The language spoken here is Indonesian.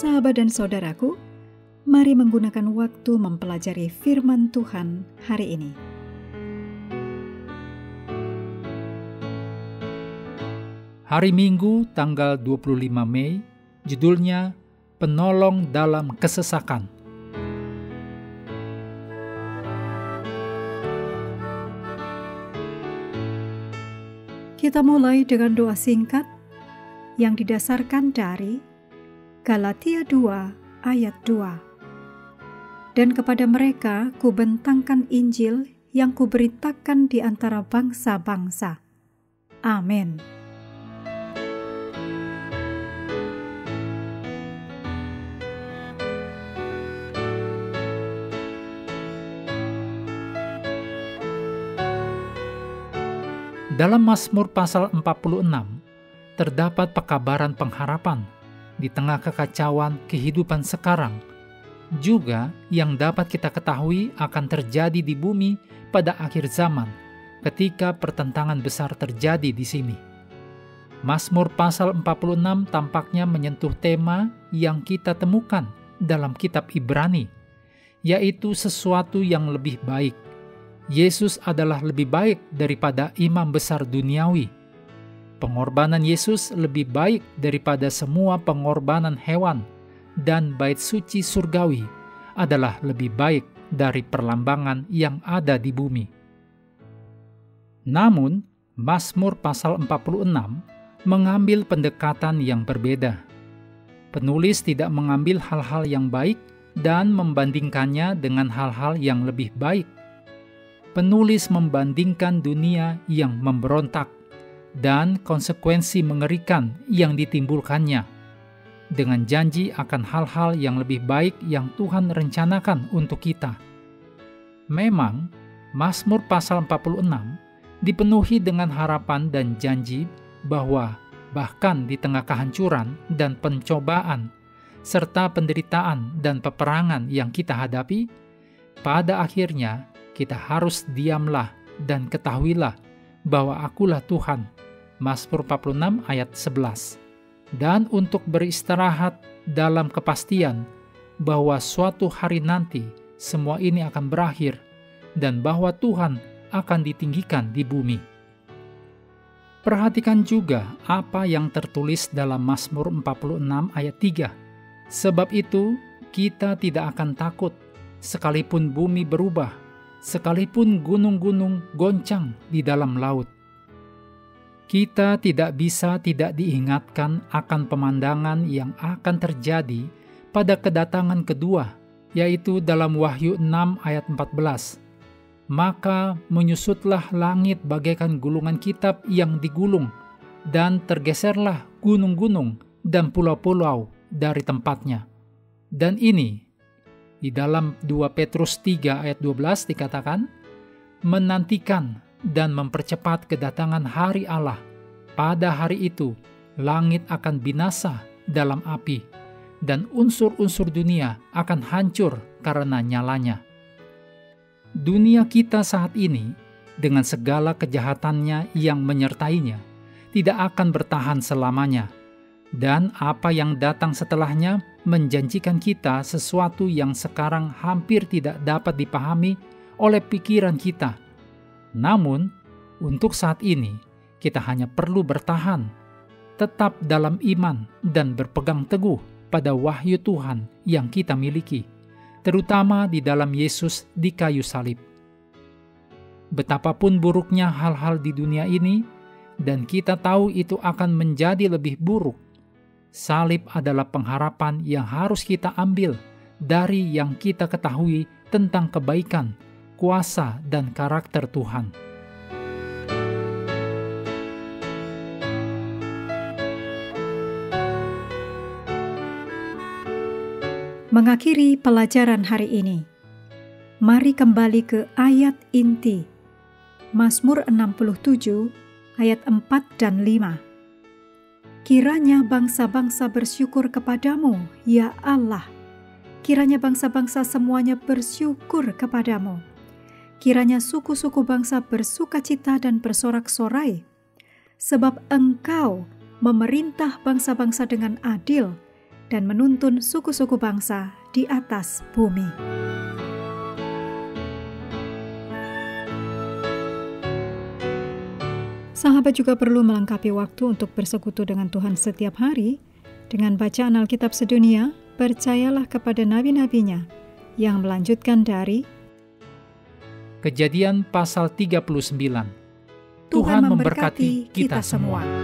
Sahabat dan saudaraku, mari menggunakan waktu mempelajari firman Tuhan hari ini. Hari Minggu tanggal 25 Mei, judulnya Penolong dalam Kesesakan. Kita mulai dengan doa singkat yang didasarkan dari Galatia 2 ayat 2. Dan kepada mereka kubentangkan Injil yang kuberitakan di antara bangsa-bangsa. Amin. Dalam Mazmur pasal 46, terdapat pekabaran pengharapan di tengah kekacauan kehidupan sekarang, juga yang dapat kita ketahui akan terjadi di bumi pada akhir zaman, ketika pertentangan besar terjadi di sini. Mazmur pasal 46 tampaknya menyentuh tema yang kita temukan dalam kitab Ibrani, yaitu sesuatu yang lebih baik. Yesus adalah lebih baik daripada imam besar duniawi. Pengorbanan Yesus lebih baik daripada semua pengorbanan hewan, dan bait suci surgawi adalah lebih baik dari perlambangan yang ada di bumi. Namun, Mazmur pasal 46 mengambil pendekatan yang berbeda. Penulis tidak mengambil hal-hal yang baik dan membandingkannya dengan hal-hal yang lebih baik. Penulis membandingkan dunia yang memberontak dan konsekuensi mengerikan yang ditimbulkannya, dengan janji akan hal-hal yang lebih baik yang Tuhan rencanakan untuk kita. Memang, Mazmur pasal 46 dipenuhi dengan harapan dan janji bahwa bahkan di tengah kehancuran dan pencobaan, serta penderitaan dan peperangan yang kita hadapi, pada akhirnya kita harus diamlah dan ketahuilah bahwa akulah Tuhan. Mazmur 46 ayat 11. Dan untuk beristirahat dalam kepastian bahwa suatu hari nanti semua ini akan berakhir dan bahwa Tuhan akan ditinggikan di bumi. Perhatikan juga apa yang tertulis dalam Mazmur 46 ayat 3. Sebab itu kita tidak akan takut sekalipun bumi berubah, sekalipun gunung-gunung goncang di dalam laut. Kita tidak bisa tidak diingatkan akan pemandangan yang akan terjadi pada kedatangan kedua, yaitu dalam Wahyu 6 ayat 14. Maka menyusutlah langit bagaikan gulungan kitab yang digulung, dan tergeserlah gunung-gunung dan pulau-pulau dari tempatnya. Dan ini, di dalam 2 Petrus 3 ayat 12 dikatakan, menantikan dan mempercepat kedatangan hari Allah. Pada hari itu, langit akan binasa dalam api, dan unsur-unsur dunia akan hancur karena nyalanya. Dunia kita saat ini, dengan segala kejahatannya yang menyertainya, tidak akan bertahan selamanya. Dan apa yang datang setelahnya menjanjikan kita sesuatu yang sekarang hampir tidak dapat dipahami oleh pikiran kita. Namun, untuk saat ini, kita hanya perlu bertahan, tetap dalam iman dan berpegang teguh pada wahyu Tuhan yang kita miliki, terutama di dalam Yesus di kayu salib. Betapapun buruknya hal-hal di dunia ini, dan kita tahu itu akan menjadi lebih buruk, salib adalah pengharapan yang harus kita ambil dari yang kita ketahui tentang kebaikan, kuasa, dan karakter Tuhan. Mengakhiri pelajaran hari ini, mari kembali ke ayat inti, Mazmur 67 ayat 4 dan 5. Kiranya bangsa-bangsa bersyukur kepadamu, ya Allah. Kiranya bangsa-bangsa semuanya bersyukur kepadamu. Kiranya suku-suku bangsa bersukacita dan bersorak-sorai. Sebab Engkau memerintah bangsa-bangsa dengan adil dan menuntun suku-suku bangsa di atas bumi. Sahabat juga perlu melengkapi waktu untuk bersekutu dengan Tuhan setiap hari dengan bacaan Alkitab sedunia. Percayalah kepada nabi-nabinya yang melanjutkan dari Kejadian pasal 39. Tuhan memberkati kita semua.